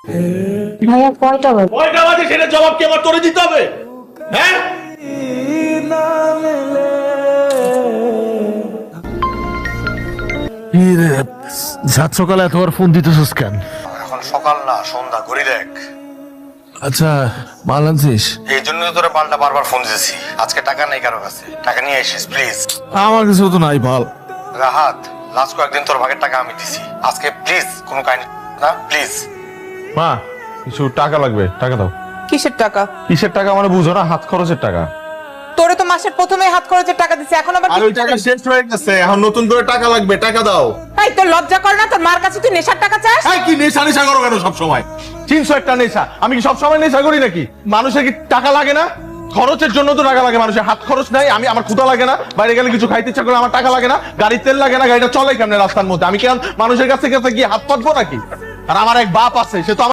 ভাইয়া কয়টা বাজে? কয়টা বাজে সেটা জবাব কি আমার তোরে দিতে হবে? হ্যাঁ, সাত সকালে এতবার ফোন দিতেছিস কেন? এখন সকাল না, সন্ধ্যা, ঘড়ি দেখ। আচ্ছা, মাল আনছিস? এই জন্য তো তোরে পাল্টা বারবার ফোন দিতেছি। আজকে টাকা নেই কারো কাছে, টাকা নিয়ে আসিস প্লিজ। আমার কিছু তো নাই ভাল। রাহাত, লাস্ট কয়েকদিন তোর ভাগের টাকা আমি দিছি, আজকে প্লিজ কোনো কাহিনী না, প্লিজ। মা, কিছু টাকা লাগবে, টাকা দাও। কিসের টাকা? কিসের টাকা মানে বুঝো না? হাত খরচের টাকা। তোরে তো মাসের প্রথমে হাত খরচের টাকা দিছে, এখন আবার আর ওই টাকা শেষ হয়ে গেছে, এখন নতুন করে টাকা লাগবে, টাকা দাও। এই তোর লজ্জা করে না? তোর মার কাছে তুই নেশার টাকা চাস? এই কি নেশা নেশা করো কেন সব সময়? 300 একটা নেশা, আমি কি সব সময় নেশা করি নাকি? মানুষের কি টাকা লাগে না? খরচের জন্য তো টাকা লাগে, মানুষের হাত খরচ নাই। আমার ক্ষুধা লাগে না, বাইরে গেলে কিছু খাইতে ইচ্ছা করে আমার টাকা লাগে না, গাড়ির তেল লাগে না, গাড়িটা চলে কেমনে রাস্তার মধ্যে? আমি কি মানুষের কাছে গিয়ে হাত পাতবো নাকি? আর আমার এক বাপ আছে, সে তো